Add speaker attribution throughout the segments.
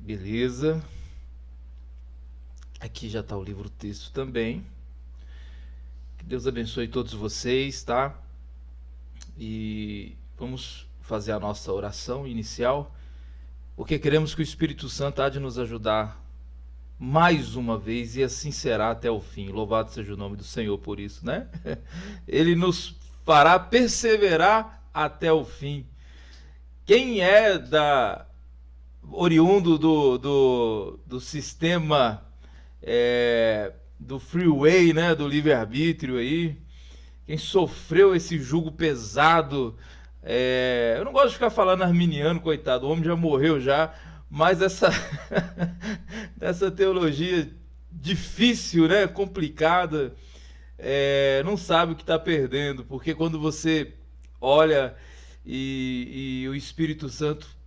Speaker 1: Beleza. Aqui já está o livro-texto também. Que Deus abençoe todos vocês, tá? E vamos fazer a nossa oração inicial, porque queremos que o Espírito Santo há de nos ajudar mais uma vez e assim será até o fim. Louvado seja o nome do Senhor por isso, né? Ele nos fará perseverar até o fim. Quem é oriundo do sistema do freeway, né, do livre-arbítrio aí, quem sofreu esse jugo pesado, eu não gosto de ficar falando arminiano, coitado, o homem já morreu já, mas essa teologia difícil, né, complicada, não sabe o que está perdendo, porque quando você olha e o Espírito Santo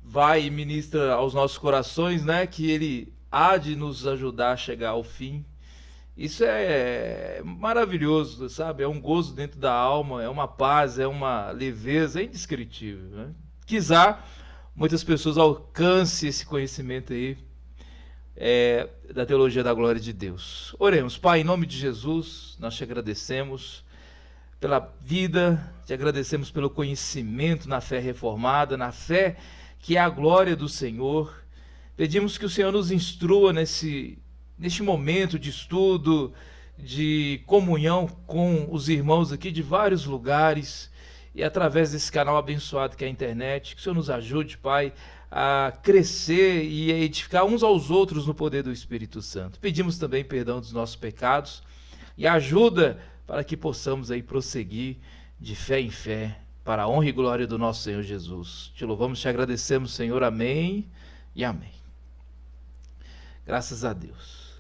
Speaker 1: vai e ministra aos nossos corações, né, que ele há de nos ajudar a chegar ao fim. Isso é maravilhoso, sabe? É um gozo dentro da alma, é uma paz, é uma leveza, é indescritível, né? Quizá muitas pessoas alcancem esse conhecimento aí da teologia da glória de Deus. Oremos. Pai, em nome de Jesus, nós te agradecemos pela vida, te agradecemos pelo conhecimento na fé reformada, na fé que é a glória do Senhor. Pedimos que o Senhor nos instrua neste momento de estudo, de comunhão com os irmãos aqui de vários lugares e através desse canal abençoado que é a internet. Que o Senhor nos ajude, Pai, a crescer e a edificar uns aos outros no poder do Espírito Santo. Pedimos também perdão dos nossos pecados e ajuda para que possamos aí prosseguir de fé em fé, para a honra e glória do nosso Senhor Jesus. Te louvamos, te agradecemos, Senhor. Amém e amém. Graças a Deus.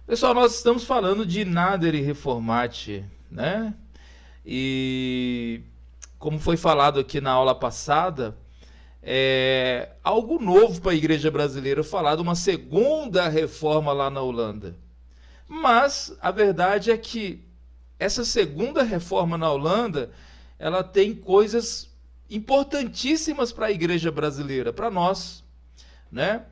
Speaker 1: Pessoal, nós estamos falando de Nadere Reformati, né? E como foi falado aqui na aula passada, é algo novo para a igreja brasileira falar de uma segunda reforma lá na Holanda. Mas a verdade é que essa segunda reforma na Holanda, ela tem coisas importantíssimas para a igreja brasileira, para nós, né?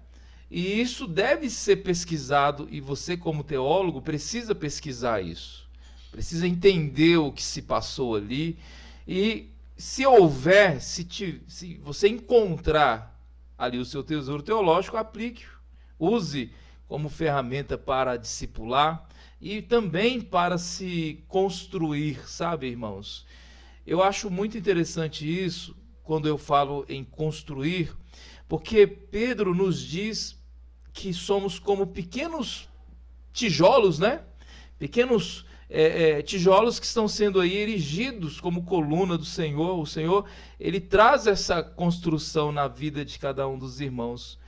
Speaker 1: E isso deve ser pesquisado, e você, como teólogo, precisa pesquisar isso. Precisa entender o que se passou ali. E se houver, se você encontrar ali o seu tesouro teológico, aplique-o. Use como ferramenta para discipular e também para se construir, sabe, irmãos? Eu acho muito interessante isso, quando eu falo em construir, porque Pedro nos diz que somos como pequenos tijolos, né? Pequenos tijolos que estão sendo aí erigidos como coluna do Senhor. O Senhor, ele traz essa construção na vida de cada um dos irmãos.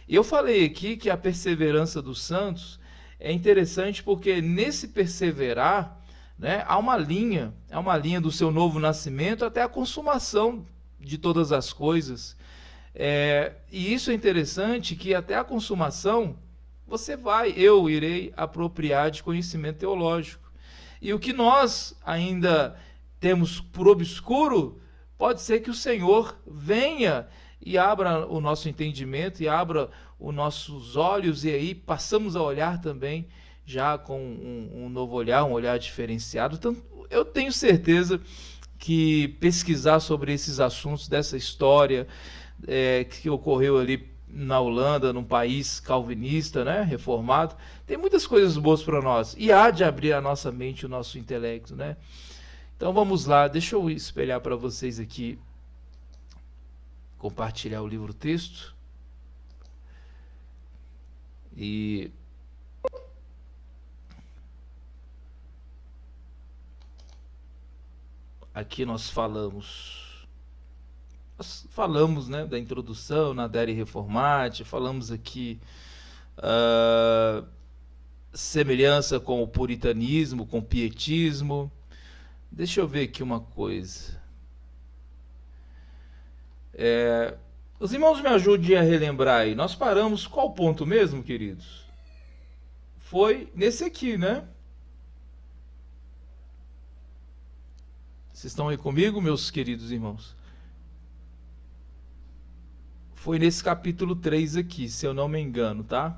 Speaker 1: E eu falei aqui que a perseverança dos santos é interessante porque nesse perseverar, né, há uma linha do seu novo nascimento até a consumação de todas as coisas. E isso é interessante, que até a consumação eu irei apropriar de conhecimento teológico. E o que nós ainda temos por obscuro, pode ser que o Senhor venha e abra o nosso entendimento e abra os nossos olhos, e aí passamos a olhar também já com um novo olhar, um olhar diferenciado. Então, eu tenho certeza que pesquisar sobre esses assuntos dessa história que ocorreu ali na Holanda, num país calvinista, né, reformado, tem muitas coisas boas para nós, e há de abrir a nossa mente, o nosso intelecto, né? Então vamos lá, deixa eu espelhar para vocês aqui, compartilhar o livro-texto, e aqui nós falamos, né, da introdução, Nadere Reformati, falamos aqui semelhança com o puritanismo, com o pietismo. Deixa eu ver aqui uma coisa. Os irmãos me ajudem a relembrar aí. Nós paramos qual ponto mesmo, queridos? Foi nesse aqui, né? Vocês estão aí comigo, meus queridos irmãos? foi nesse capítulo 3 aqui, se eu não me engano, tá?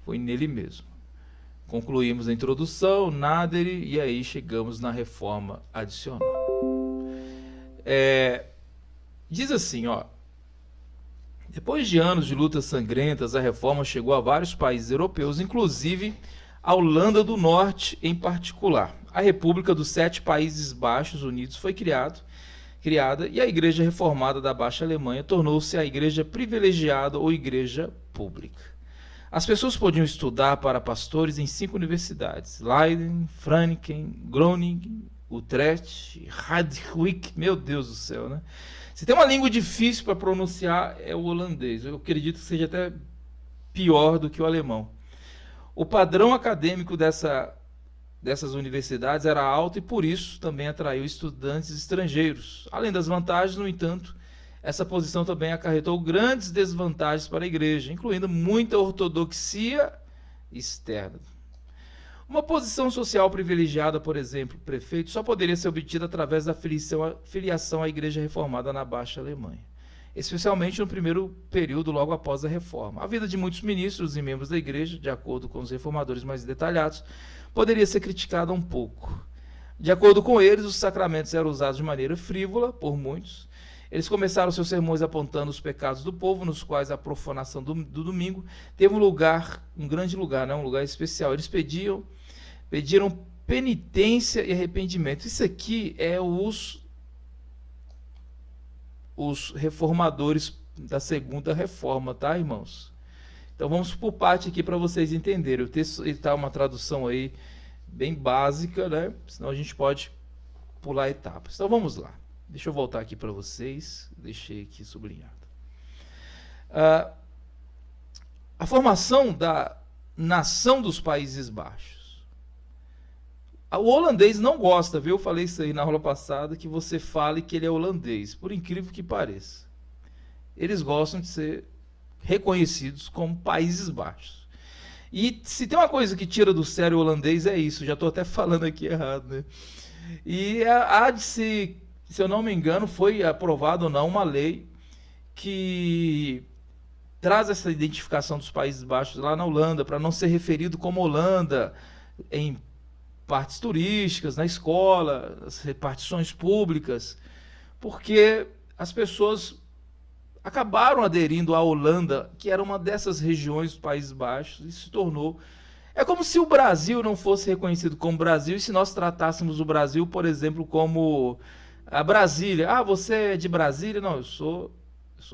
Speaker 1: Foi nele mesmo. Concluímos a introdução, Nader, e aí chegamos na reforma adicional. Diz assim, ó. Depois de anos de lutas sangrentas, a reforma chegou a vários países europeus, inclusive a Holanda do Norte em particular. A República dos Sete Países Baixos Unidos foi criada e a Igreja Reformada da Baixa Alemanha tornou-se a igreja privilegiada ou igreja pública. As pessoas podiam estudar para pastores em 5 universidades: Leiden, Franeker, Groningen, Utrecht, Radwijk, meu Deus do céu, né? Se tem uma língua difícil para pronunciar, é o holandês. Eu acredito que seja até pior do que o alemão. O padrão acadêmico dessas universidades era alto e por isso também atraiu estudantes estrangeiros. Além das vantagens, no entanto, essa posição também acarretou grandes desvantagens para a igreja, incluindo muita ortodoxia externa. Uma posição social privilegiada, por exemplo, prefeito, só poderia ser obtida através da filiação à Igreja Reformada na Baixa Alemanha, especialmente no primeiro período logo após a Reforma. A vida de muitos ministros e membros da Igreja, de acordo com os reformadores mais detalhados, poderia ser criticada um pouco. De acordo com eles, os sacramentos eram usados de maneira frívola por muitos. Eles começaram seus sermões apontando os pecados do povo, nos quais a profanação do domingo teve um grande lugar, né? Um lugar especial. Eles pediram penitência e arrependimento. Isso aqui é os reformadores da segunda reforma, tá, irmãos? Então vamos por parte aqui para vocês entenderem. O texto está uma tradução aí bem básica, né? Senão a gente pode pular etapas. Então vamos lá. Deixa eu voltar aqui para vocês. Deixei aqui sublinhado. A formação da nação dos Países Baixos. O holandês não gosta, viu? Eu falei isso aí na aula passada, que você fale que ele é holandês, por incrível que pareça. Eles gostam de ser reconhecidos como Países Baixos. E se tem uma coisa que tira do sério o holandês é isso, já estou até falando aqui errado, né? E há de se eu não me engano, foi aprovada ou não uma lei que traz essa identificação dos Países Baixos lá na Holanda, para não ser referido como Holanda em partes turísticas, na escola, as repartições públicas, porque as pessoas acabaram aderindo à Holanda, que era uma dessas regiões dos Países Baixos, e se tornou... É como se o Brasil não fosse reconhecido como Brasil, e se nós tratássemos o Brasil, por exemplo, como a Brasília. Ah, você é de Brasília? Não, eu sou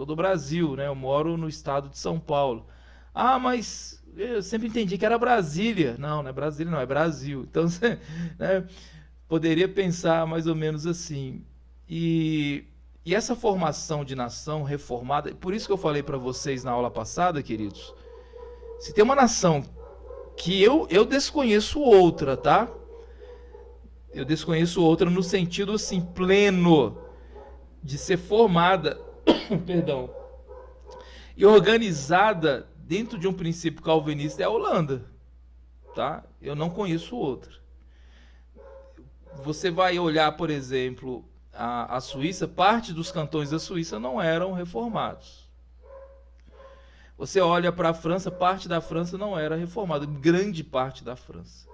Speaker 1: do Brasil, né? Eu moro no estado de São Paulo. Ah, mas eu sempre entendi que era Brasília. Não, não é Brasília, não, é Brasil. Então, você, né, poderia pensar mais ou menos assim. E essa formação de nação reformada, por isso que eu falei para vocês na aula passada, queridos, se tem uma nação que eu desconheço outra, tá? Eu desconheço outra no sentido assim, pleno, de ser formada, perdão, e organizada dentro de um princípio calvinista é a Holanda, tá? Eu não conheço outra. Você vai olhar, por exemplo, a Suíça, parte dos cantões da Suíça não eram reformados. Você olha para a França, parte da França não era reformada, grande parte da França.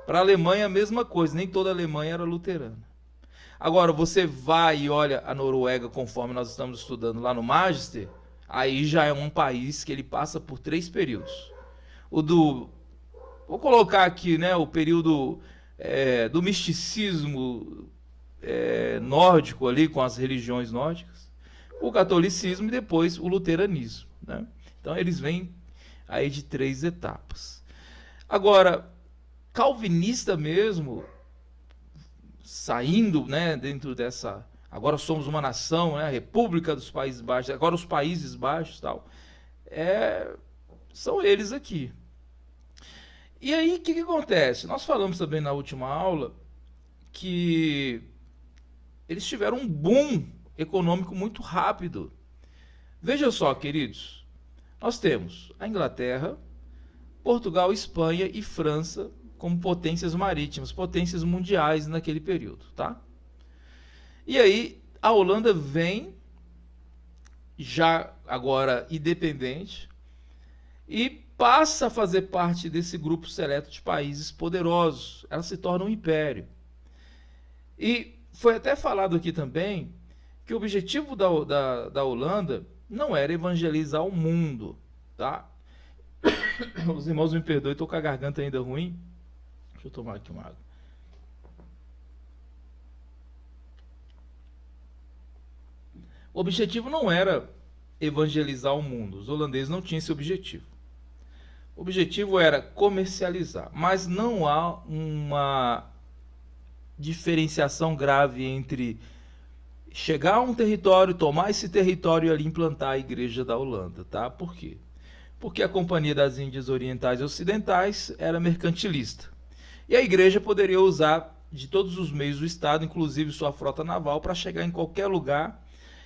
Speaker 1: Para a Alemanha, a mesma coisa, nem toda a Alemanha era luterana. Agora, você vai e olha a Noruega, conforme nós estamos estudando lá no Magister, aí já é um país que ele passa por 3 períodos. Vou colocar aqui, né, o período do misticismo nórdico ali, com as religiões nórdicas, o catolicismo e depois o luteranismo, né? Então eles vêm aí de 3 etapas. Agora, calvinista mesmo, saindo, né, dentro dessa... Agora somos uma nação, né, a República dos Países Baixos, agora os Países Baixos, tal, são eles aqui. E aí, o que acontece? Nós falamos também na última aula que eles tiveram um boom econômico muito rápido. Veja só, queridos, nós temos a Inglaterra, Portugal, Espanha e França como potências marítimas, potências mundiais naquele período, tá? E aí a Holanda vem já agora independente, e passa a fazer parte desse grupo seleto de países poderosos. Ela se torna um império. E foi até falado aqui também que o objetivo da Holanda não era evangelizar o mundo, tá? Os irmãos me perdoem, estou com a garganta ainda ruim. Deixa eu tomar aqui uma água. O objetivo não era evangelizar o mundo. Os holandeses não tinham esse objetivo. O objetivo era comercializar, mas não há uma diferenciação grave entre chegar a um território, tomar esse território e ali implantar a igreja da Holanda, tá? Por quê? Porque a Companhia das Índias Orientais e Ocidentais era mercantilista. E a igreja poderia usar de todos os meios do Estado, inclusive sua frota naval, para chegar em qualquer lugar,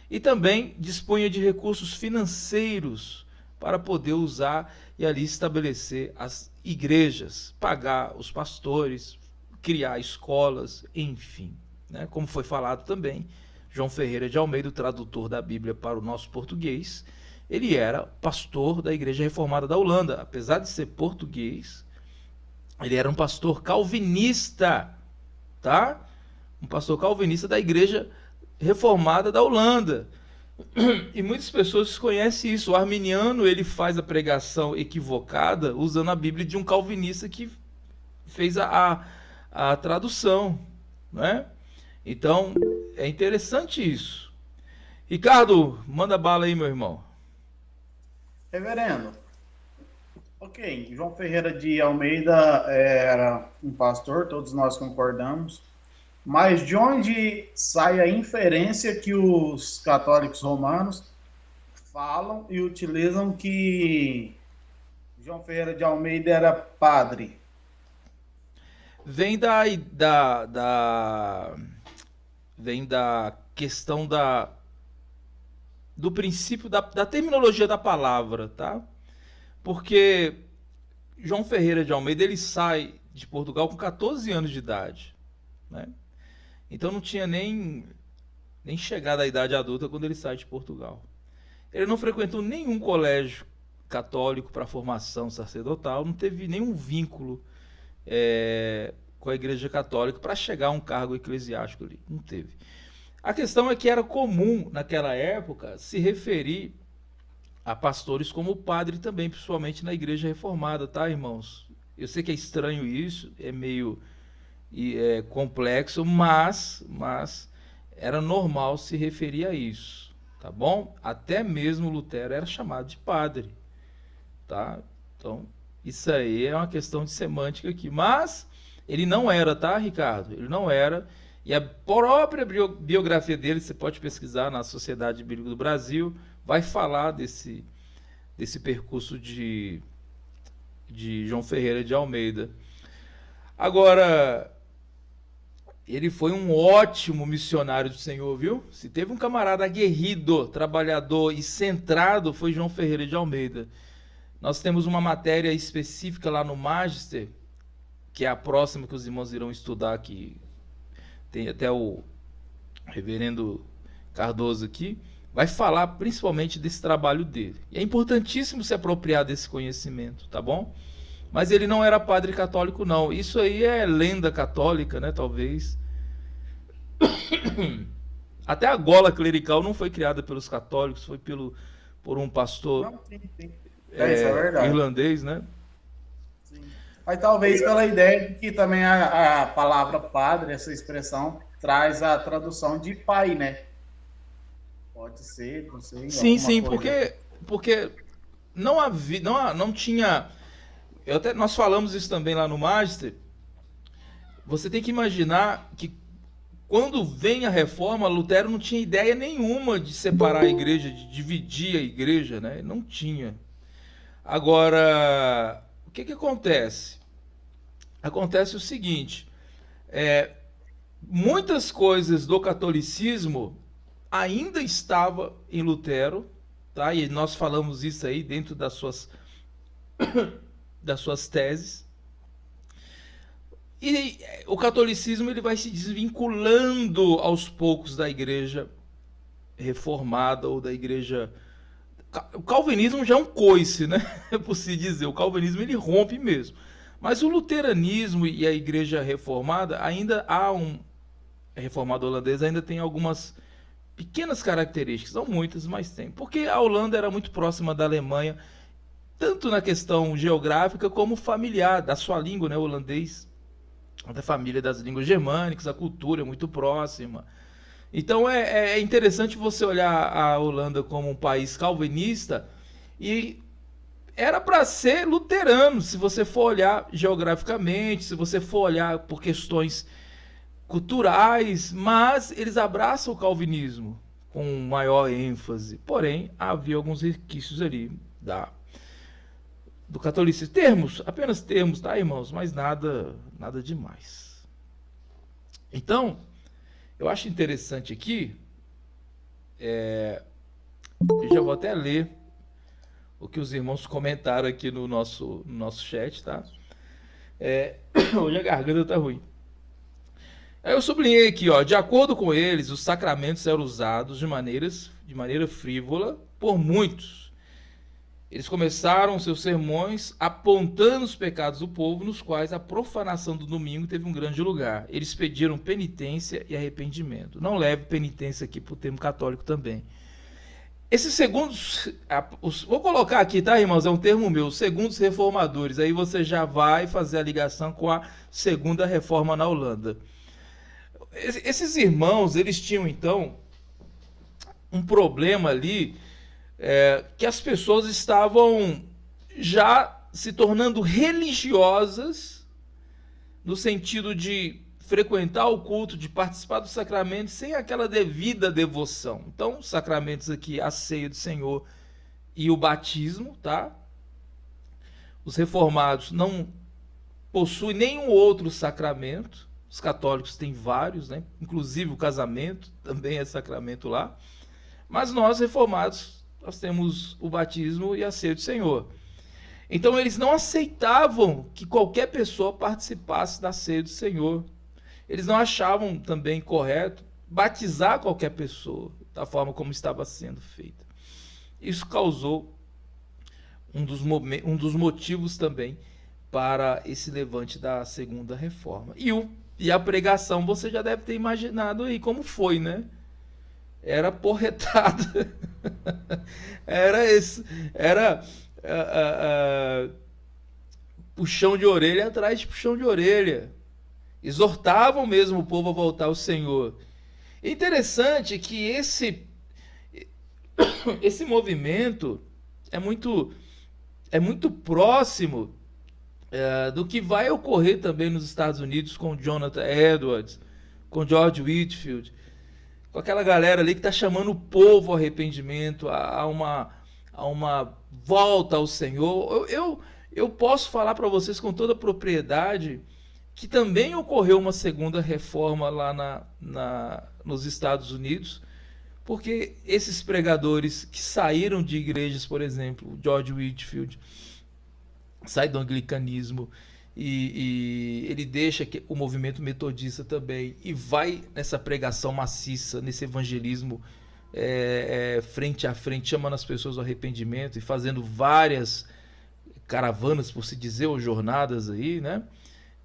Speaker 1: e também dispunha de recursos financeiros para poder usar e ali estabelecer as igrejas, pagar os pastores, criar escolas, enfim. Né? Como foi falado também, João Ferreira de Almeida, o tradutor da Bíblia para o nosso português, ele era pastor da Igreja Reformada da Holanda. Apesar de ser português, ele era um pastor calvinista, tá? Um pastor calvinista da Igreja Reformada da Holanda. E muitas pessoas desconhecem isso. O arminiano, ele faz a pregação equivocada usando a Bíblia de um calvinista que fez a tradução, né? Então, é interessante isso. Ricardo, manda bala aí, meu irmão.
Speaker 2: Reverendo, ok, João Ferreira de Almeida era um pastor, todos nós concordamos, mas de onde sai a inferência que os católicos romanos falam e utilizam que João Ferreira de Almeida era padre?
Speaker 1: Vem vem da questão do princípio da terminologia da palavra, tá? Porque João Ferreira de Almeida, ele sai de Portugal com 14 anos de idade, né? Então não tinha nem chegado à idade adulta quando ele sai de Portugal. Ele não frequentou nenhum colégio católico para formação sacerdotal, não teve nenhum vínculo com a Igreja Católica para chegar a um cargo eclesiástico ali. Não teve. A questão é que era comum, naquela época, se referir a pastores como padre também, principalmente na Igreja Reformada, tá, irmãos? Eu sei que é estranho isso, é meio complexo, mas era normal se referir a isso, tá bom? Até mesmo Lutero era chamado de padre, tá? Então, isso aí é uma questão de semântica aqui, mas ele não era, tá, Ricardo? Ele não era, e a própria biografia dele, você pode pesquisar na Sociedade Bíblica do Brasil, vai falar desse percurso de João Ferreira de Almeida. Agora, ele foi um ótimo missionário do Senhor, viu? Se teve um camarada aguerrido, trabalhador e centrado, foi João Ferreira de Almeida. Nós temos uma matéria específica lá no Magister, que é a próxima que os irmãos irão estudar aqui. Tem até o reverendo Cardoso aqui, vai falar principalmente desse trabalho dele. E é importantíssimo se apropriar desse conhecimento, tá bom? Mas ele não era padre católico, não. Isso aí é lenda católica, né? Talvez. Até a gola clerical não foi criada pelos católicos, foi por um pastor
Speaker 2: Não, sim, sim. Isso é verdade.
Speaker 1: irlandês, né?
Speaker 2: Sim. Mas talvez pela ideia de que também a palavra padre, essa expressão, traz a tradução de pai, né? Pode ser, não sei,
Speaker 1: Sim,
Speaker 2: alguma
Speaker 1: sim,
Speaker 2: coisa.
Speaker 1: porque não havia, não tinha. Nós falamos isso também lá no Magister. Você tem que imaginar que quando vem a reforma, Lutero não tinha ideia nenhuma de separar a igreja, de dividir a igreja, né? Não tinha. Agora, o que acontece? Acontece o seguinte: muitas coisas do catolicismo ainda estava em Lutero, tá? E nós falamos isso aí dentro das suas teses. E o catolicismo ele vai se desvinculando aos poucos da igreja reformada ou da igreja... O calvinismo já é um coice, né? É possível dizer. O calvinismo ele rompe mesmo. Mas o luteranismo e a igreja reformada, ainda há um... A reformada holandesa ainda tem algumas pequenas características, não muitas, mas tem. Porque a Holanda era muito próxima da Alemanha, tanto na questão geográfica como familiar, da sua língua, né? O holandês, da família das línguas germânicas, a cultura é muito próxima. Então é interessante você olhar a Holanda como um país calvinista e era para ser luterano, se você for olhar geograficamente, se você for olhar por questões culturais, mas eles abraçam o calvinismo com maior ênfase. Porém, havia alguns requisitos ali do catolicismo. Termos, apenas termos, tá, irmãos? Mas nada demais. Então, eu acho interessante aqui, eu já vou até ler o que os irmãos comentaram aqui no nosso chat, tá? Hoje a garganta tá ruim. Aí eu sublinhei aqui, ó, de acordo com eles, os sacramentos eram usados de maneira frívola por muitos. Eles começaram seus sermões apontando os pecados do povo, nos quais a profanação do domingo teve um grande lugar. Eles pediram penitência e arrependimento. Não leve penitência aqui para o termo católico também. Esses segundos, vou colocar aqui, tá, irmãos? É um termo meu, segundos reformadores. Aí você já vai fazer a ligação com a segunda reforma na Holanda. Esses irmãos, eles tinham então um problema ali, que as pessoas estavam já se tornando religiosas, no sentido de frequentar o culto, de participar dos sacramentos, sem aquela devida devoção. Então, os sacramentos aqui, a ceia do Senhor e o batismo, tá? Os reformados não possuem nenhum outro sacramento. Os católicos têm vários, né? Inclusive o casamento também é sacramento lá. Mas nós, reformados, nós temos o batismo e a ceia do Senhor. Então eles não aceitavam que qualquer pessoa participasse da ceia do Senhor. Eles não achavam também correto batizar qualquer pessoa, da forma como estava sendo feita. Isso causou um dos motivos também para esse levante da segunda reforma. E a pregação, você já deve ter imaginado aí como foi, né? Era porretada. Era puxão de orelha atrás de puxão de orelha. Exortavam mesmo o povo a voltar ao Senhor. Interessante que esse movimento é muito próximo do que vai ocorrer também nos Estados Unidos com Jonathan Edwards, com George Whitefield, com aquela galera ali que está chamando o povo ao arrependimento, a uma volta ao Senhor. Eu posso falar para vocês com toda propriedade que também ocorreu uma segunda reforma lá nos Estados Unidos, porque esses pregadores que saíram de igrejas, por exemplo, George Whitefield sai do anglicanismo e ele deixa o movimento metodista também e vai nessa pregação maciça, nesse evangelismo frente a frente, chamando as pessoas ao arrependimento e fazendo várias caravanas, por se dizer, ou jornadas aí, né,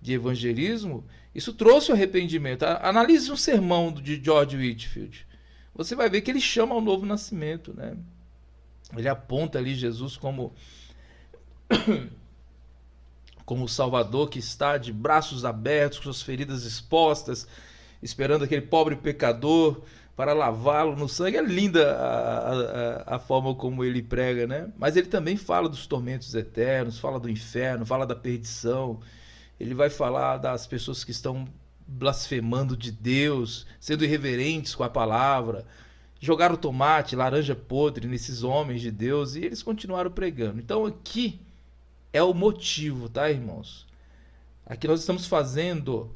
Speaker 1: de evangelismo. Isso trouxe o arrependimento. Analise um sermão de George Whitefield. Você vai ver que ele chama ao novo nascimento, né? Ele aponta ali Jesus como o Salvador que está de braços abertos, com suas feridas expostas, esperando aquele pobre pecador para lavá-lo no sangue. É linda a forma como ele prega, né? Mas ele também fala dos tormentos eternos, fala do inferno, fala da perdição. Ele vai falar das pessoas que estão blasfemando de Deus, sendo irreverentes com a palavra, jogaram tomate, laranja podre nesses homens de Deus, e eles continuaram pregando. Então aqui é o motivo, tá, irmãos? Aqui nós estamos fazendo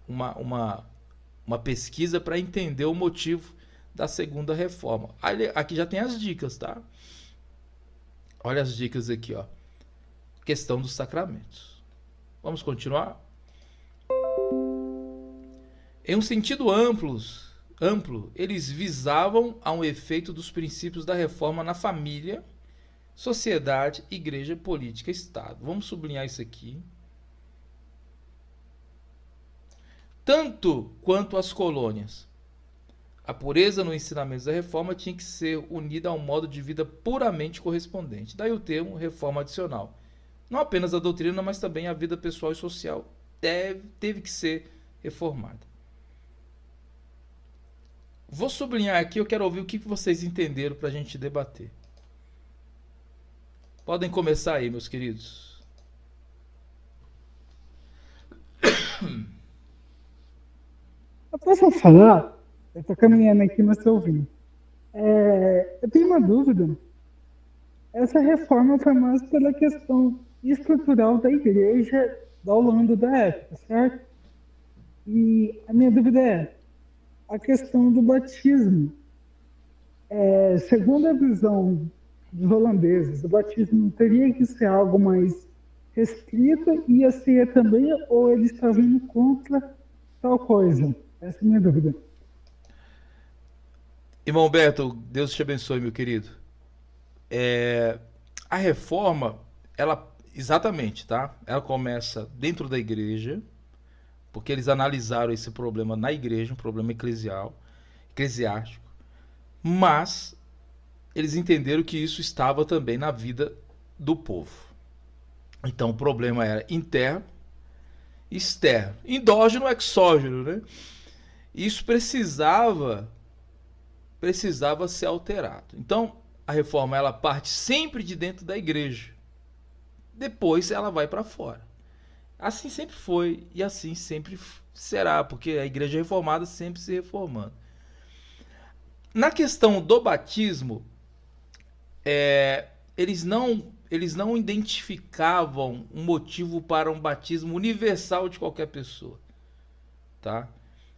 Speaker 1: uma pesquisa para entender o motivo da segunda reforma. Aqui já tem as dicas, tá? Olha as dicas aqui, ó. Questão dos sacramentos. Vamos continuar? Em um sentido amplo, amplo, eles visavam a um efeito dos princípios da reforma na família, sociedade, igreja, política, Estado. Vamos sublinhar isso aqui. Tanto quanto as colônias, a pureza no ensinamento da reforma tinha que ser unida a um modo de vida puramente correspondente. Daí o termo reforma adicional. Não apenas a doutrina, mas também a vida pessoal e social teve que ser reformada. Vou sublinhar aqui, eu quero ouvir o que vocês entenderam para a gente debater. Podem começar aí, meus queridos.
Speaker 3: Eu posso falar? Eu estou caminhando aqui, mas estou ouvindo. Eu tenho uma dúvida. Essa reforma foi mais pela questão estrutural da igreja da Holanda da época, certo? E a minha dúvida é a questão do batismo. Segundo a visão dos holandeses, o batismo teria que ser algo mais restrito e a ceia também, ou eles estavam indo contra tal coisa? Essa é a minha dúvida.
Speaker 1: Irmão Beto, Deus te abençoe, meu querido. A reforma, ela, exatamente, tá? Ela começa dentro da igreja, porque eles analisaram esse problema na igreja, um problema eclesiástico, mas eles entenderam que isso estava também na vida do povo. Então o problema era interno, externo, endógeno, exógeno, né? Isso precisava ser alterado. Então a reforma, ela parte sempre de dentro da igreja, depois ela vai para fora. Assim sempre foi e assim sempre será, porque a igreja reformada sempre se reformando. Na questão do batismo, eles não identificavam um motivo para um batismo universal de qualquer pessoa, tá?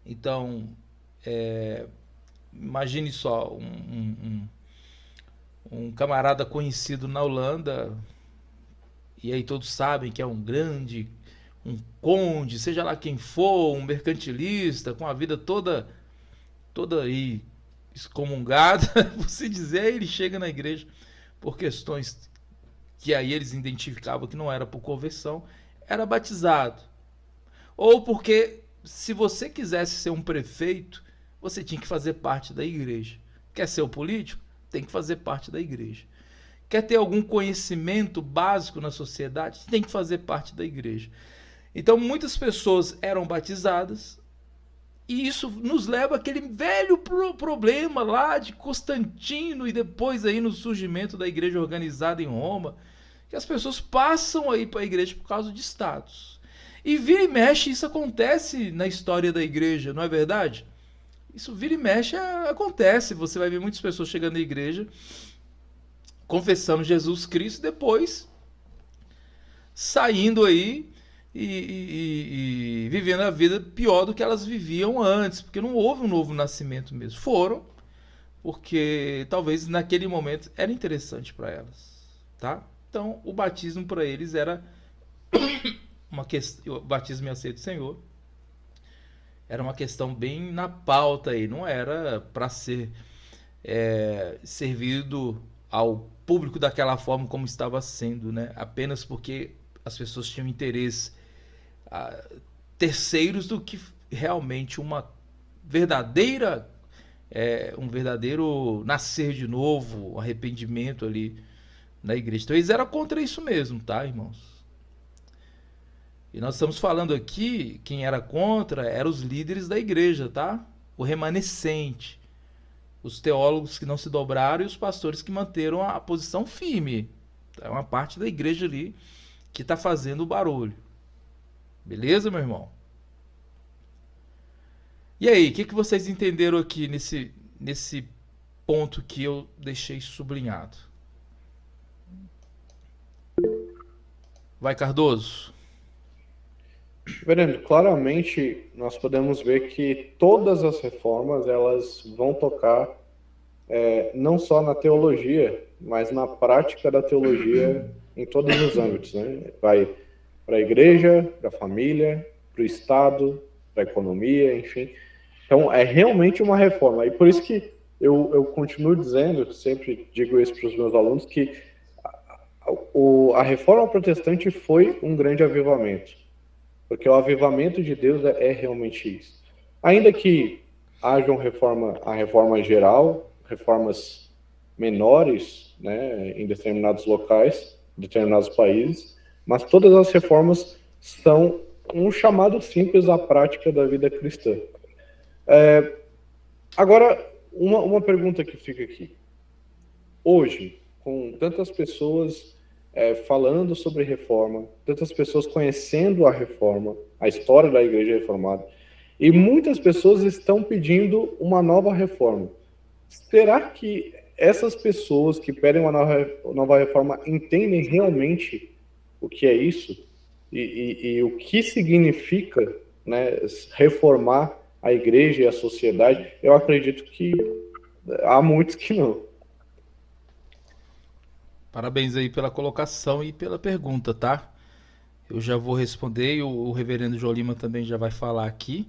Speaker 1: Então, imagine só um camarada conhecido na Holanda, e aí todos sabem que é um conde, seja lá quem for, um mercantilista, com a vida toda aí excomungada, por se dizer, ele chega na igreja por questões que aí eles identificavam que não era por conversão, era batizado. Ou porque, se você quisesse ser um prefeito, você tinha que fazer parte da igreja. Quer ser um político? Tem que fazer parte da igreja. Quer ter algum conhecimento básico na sociedade? Tem que fazer parte da igreja. Então muitas pessoas eram batizadas, e isso nos leva àquele velho problema lá de Constantino e depois aí no surgimento da igreja organizada em Roma, que as pessoas passam aí para a igreja por causa de status. E vira e mexe, isso acontece na história da igreja, não é verdade? Isso vira e mexe, acontece. Você vai ver muitas pessoas chegando na igreja, confessando Jesus Cristo, depois saindo aí e vivendo a vida pior do que elas viviam antes, porque não houve um novo nascimento mesmo. Foram, porque talvez naquele momento era interessante para elas, tá? Então o batismo para eles era uma questão, o batismo em aceito do Senhor era uma questão bem na pauta aí, não era para ser servido ao público daquela forma como estava sendo, né? Apenas porque as pessoas tinham interesse terceiros do que realmente uma verdadeira um verdadeiro nascer de novo, um arrependimento ali na igreja. Então eles eram contra isso mesmo, tá, irmãos? E nós estamos falando aqui, quem era contra eram os líderes da igreja, tá? O remanescente, os teólogos que não se dobraram e os pastores que manteram a posição firme. É uma parte da igreja ali que está fazendo o barulho. Beleza, meu irmão? E aí, o que vocês entenderam aqui nesse ponto que eu deixei sublinhado? Vai, Cardoso.
Speaker 4: Reverendo, claramente nós podemos ver que todas as reformas elas vão tocar não só na teologia, mas na prática da teologia em todos os âmbitos, né? Vai para a igreja, para a família, para o Estado, para a economia, enfim. Então, é realmente uma reforma. E por isso que eu continuo dizendo, sempre digo isso para os meus alunos, que a reforma protestante foi um grande avivamento. Porque o avivamento de Deus é realmente isso. Ainda que haja a reforma geral, reformas menores, né, em determinados locais, em determinados países, mas todas as reformas são um chamado simples à prática da vida cristã. Agora, uma pergunta que fica aqui. Hoje, com tantas pessoas falando sobre reforma, tantas pessoas conhecendo a reforma, a história da Igreja Reformada, e muitas pessoas estão pedindo uma nova reforma. Será que essas pessoas que pedem uma nova reforma entendem realmente o que é isso? E o que significa, né, reformar a igreja e a sociedade? Eu acredito que há muitos que não.
Speaker 1: Parabéns aí pela colocação e pela pergunta, tá? Eu já vou responder e o reverendo João Lima também já vai falar aqui.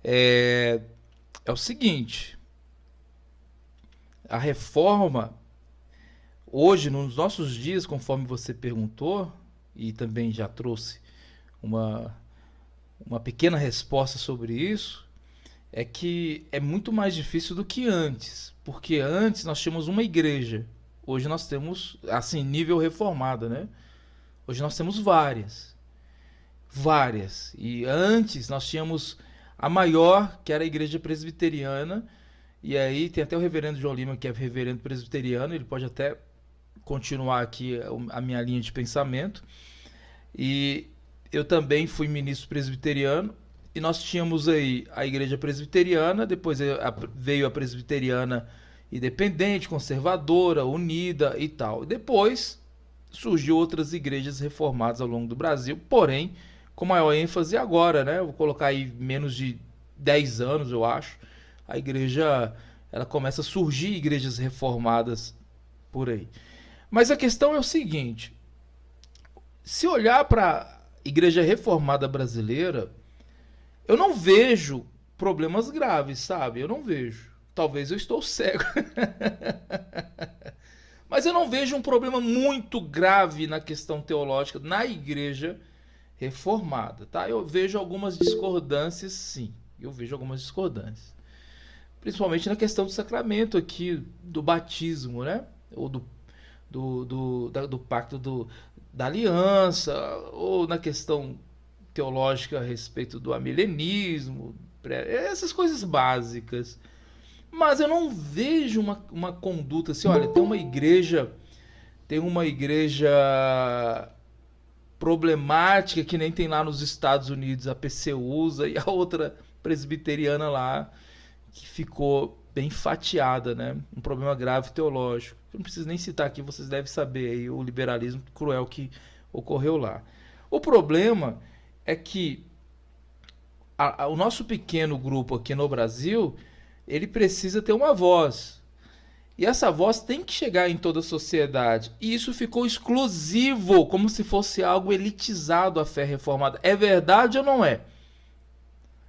Speaker 1: É o seguinte, a reforma, hoje, nos nossos dias, conforme você perguntou, e também já trouxe uma pequena resposta sobre isso, é que é muito mais difícil do que antes, porque antes nós tínhamos uma igreja, hoje nós temos, assim, nível reformado, né? Hoje nós temos várias, e antes nós tínhamos a maior, que era a igreja presbiteriana, e aí tem até o reverendo João Lima, que é reverendo presbiteriano, ele pode até continuar aqui a minha linha de pensamento. E eu também fui ministro presbiteriano, e nós tínhamos aí a igreja presbiteriana, depois veio a presbiteriana independente, conservadora, unida e tal. E depois surgiu outras igrejas reformadas ao longo do Brasil, porém com maior ênfase agora, né? Eu vou colocar aí menos de 10 anos, eu acho. A igreja, ela começa a surgir igrejas reformadas por aí. Mas a questão é o seguinte, se olhar para a igreja reformada brasileira, eu não vejo problemas graves, sabe? Eu não vejo. Talvez eu estou cego. Mas eu não vejo um problema muito grave na questão teológica na igreja reformada, tá? Eu vejo algumas discordâncias, sim. Eu vejo algumas discordâncias. Principalmente na questão do sacramento aqui, do batismo, né? Ou do pacto da aliança, ou na questão teológica a respeito do amilenismo, essas coisas básicas. Mas eu não vejo uma conduta assim, olha, tem uma igreja problemática que nem tem lá nos Estados Unidos, a PCUSA, e a outra presbiteriana lá, que ficou bem fatiada, né? Um problema grave teológico. Eu não preciso nem citar aqui, vocês devem saber aí o liberalismo cruel que ocorreu lá. O problema é que o nosso pequeno grupo aqui no Brasil, ele precisa ter uma voz. E essa voz tem que chegar em toda a sociedade. E isso ficou exclusivo, como se fosse algo elitizado, a fé reformada. É verdade ou não é?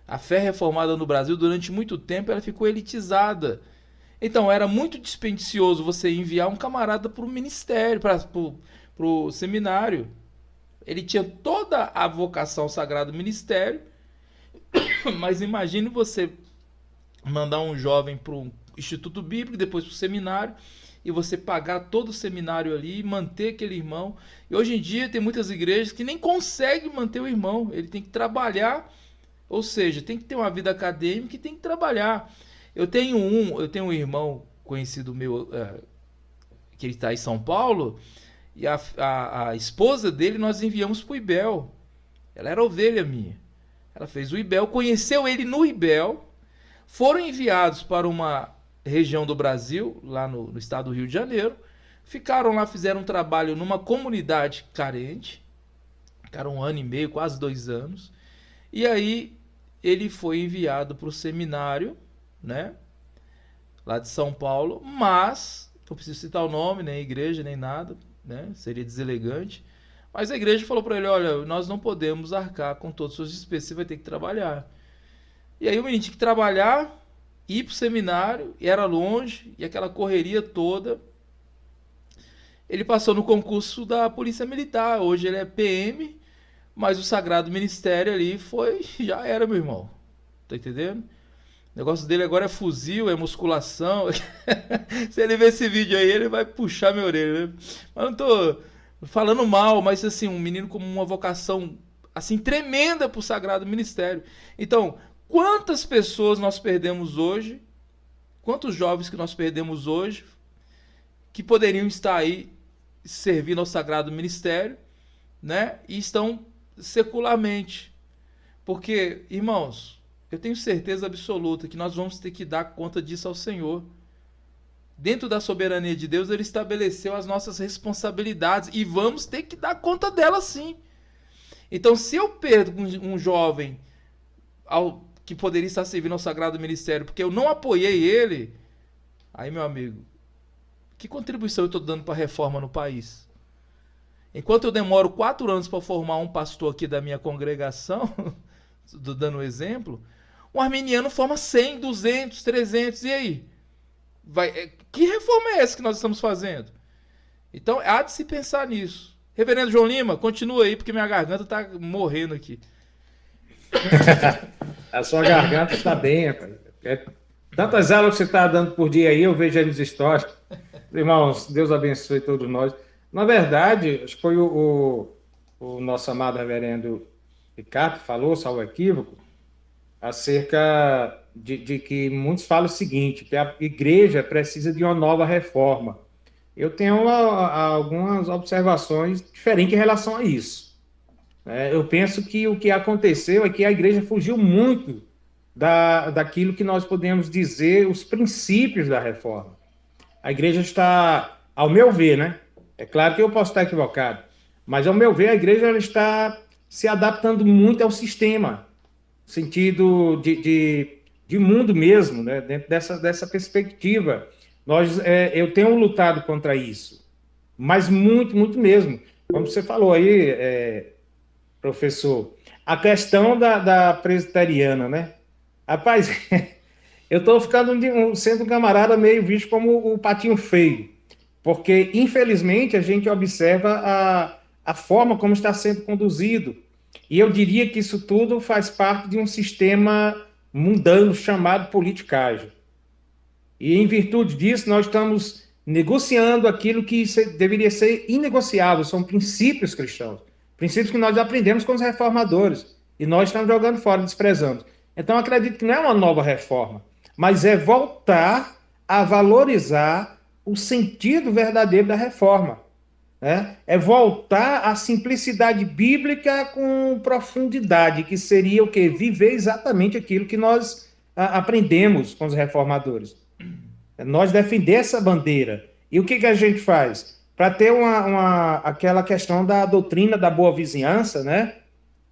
Speaker 1: A fé reformada no Brasil, durante muito tempo, ela ficou elitizada. Então, era muito dispendicioso você enviar um camarada para o ministério, para o seminário. Ele tinha toda a vocação sagrada do ministério, mas imagine você mandar um jovem para um instituto bíblico, depois para o seminário, e você pagar todo o seminário ali e manter aquele irmão. E hoje em dia tem muitas igrejas que nem conseguem manter o irmão, ele tem que trabalhar, ou seja, tem que ter uma vida acadêmica e tem que trabalhar. Eu tenho um irmão conhecido meu, que ele está em São Paulo, e a esposa dele nós enviamos para o IBEL. Ela era ovelha minha. Ela fez o IBEL, conheceu ele no IBEL, foram enviados para uma região do Brasil, lá no estado do Rio de Janeiro, ficaram lá, fizeram um trabalho numa comunidade carente, ficaram 1 ano e meio, quase 2 anos, e aí ele foi enviado para o seminário, né, lá de São Paulo, mas, não preciso citar o nome, nem a igreja, nem nada, né, seria deselegante, mas a igreja falou para ele, olha, nós não podemos arcar com todas as suas despesas, você vai ter que trabalhar. E aí o menino tinha que trabalhar, ir pro seminário, e era longe, e aquela correria toda. Ele passou no concurso da Polícia Militar. Hoje ele é PM, mas o Sagrado Ministério ali foi. Já era, meu irmão. Tá entendendo? O negócio dele agora é fuzil, é musculação. Se ele ver esse vídeo aí, ele vai puxar minha orelha, né? Mas não tô falando mal, mas assim, um menino com uma vocação assim tremenda pro Sagrado Ministério. Então, quantas pessoas nós perdemos hoje? Quantos jovens que nós perdemos hoje que poderiam estar aí servindo ao Sagrado Ministério, né? E estão secularmente. Porque, irmãos, eu tenho certeza absoluta que nós vamos ter que dar conta disso ao Senhor. Dentro da soberania de Deus, Ele estabeleceu as nossas responsabilidades e vamos ter que dar conta delas sim. Então, se eu perdo um jovem que poderia estar servindo ao Sagrado Ministério porque eu não apoiei ele, aí, meu amigo, que contribuição eu estou dando para a reforma no país? Enquanto eu demoro 4 anos para formar um pastor aqui da minha congregação, dando um exemplo, um arminiano forma 100, 200, 300, e aí? Que reforma é essa que nós estamos fazendo? Então, há de se pensar nisso. Reverendo João Lima, continua aí, porque minha garganta está morrendo aqui.
Speaker 5: A sua garganta está bem, rapaz. Tantas aulas que você está dando por dia aí, eu vejo aí nos stories. Irmãos, Deus abençoe todos nós. Na verdade, acho que foi o nosso amado reverendo Ricardo que falou, salvo equívoco, acerca de que muitos falam o seguinte, que a igreja precisa de uma nova reforma. Eu tenho algumas observações diferentes em relação a isso. Eu penso que o que aconteceu é que a igreja fugiu muito daquilo que nós podemos dizer os princípios da reforma. A igreja está, ao meu ver, né? É claro que eu posso estar equivocado, mas ao meu ver a igreja ela está se adaptando muito ao sistema, no sentido de mundo mesmo, né? Dentro dessa perspectiva. Eu tenho lutado contra isso, mas muito, muito mesmo. Como você falou aí, professor, a questão da presbiteriana, né? Rapaz, eu estou ficando sendo um camarada meio visto como o patinho feio, porque, infelizmente, a gente observa a forma como está sendo conduzido. E eu diria que isso tudo faz parte de um sistema mundano chamado politicagem. E, em virtude disso, nós estamos negociando aquilo que deveria ser inegociável, são princípios cristãos, princípios que nós aprendemos com os reformadores, e nós estamos jogando fora, desprezando. Então, acredito que não é uma nova reforma, mas é voltar a valorizar o sentido verdadeiro da reforma. Né? É voltar à simplicidade bíblica com profundidade, que seria o quê? Viver exatamente aquilo que nós aprendemos com os reformadores. Nós defender essa bandeira. E o que a gente faz? Para ter aquela questão da doutrina da boa vizinhança, né?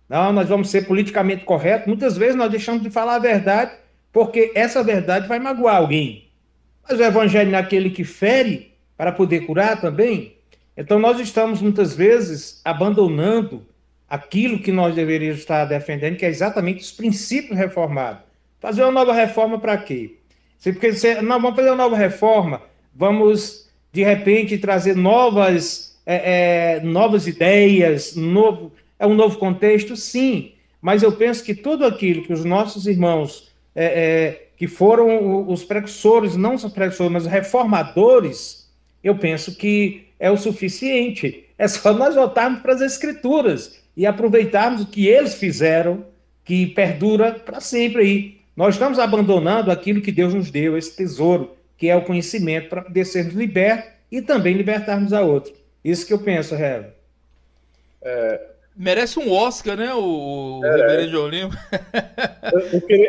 Speaker 5: Não, nós vamos ser politicamente corretos. Muitas vezes nós deixamos de falar a verdade, porque essa verdade vai magoar alguém. Mas o evangelho não é aquele que fere para poder curar também. Então nós estamos muitas vezes abandonando aquilo que nós deveríamos estar defendendo, que é exatamente os princípios reformados. Fazer uma nova reforma para quê? Porque não, vamos fazer uma nova reforma, vamos de repente trazer novas ideias, um novo contexto, sim. Mas eu penso que tudo aquilo que os nossos irmãos que foram os precursores, não só precursores, mas reformadores, eu penso que é o suficiente. É só nós voltarmos para as Escrituras e aproveitarmos o que eles fizeram, que perdura para sempre aí. Nós estamos abandonando aquilo que Deus nos deu, esse tesouro, que é o conhecimento, para poder sermos libertos e também libertarmos a outros. Isso que eu penso, Heber.
Speaker 1: Merece um Oscar, né, o Reverendo João Lima?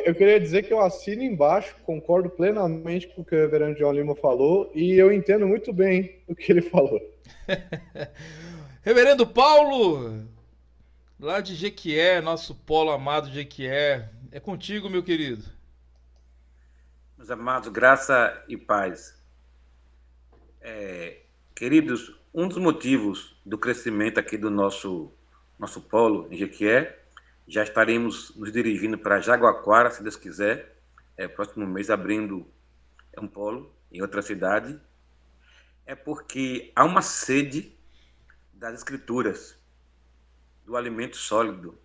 Speaker 4: Eu queria dizer que eu assino embaixo, concordo plenamente com o que o Reverendo João Lima falou e eu entendo muito bem o que ele falou.
Speaker 1: Reverendo Paulo, lá de Jequié, nosso polo amado Jequié. É contigo, meu querido.
Speaker 6: Meus amados, graça e paz. Queridos, um dos motivos do crescimento aqui do nosso polo em Jequié Já estaremos nos dirigindo para Jaguaquara, se Deus quiser, próximo mês, abrindo um polo em outra cidade. É porque há uma sede das escrituras, do alimento sólido,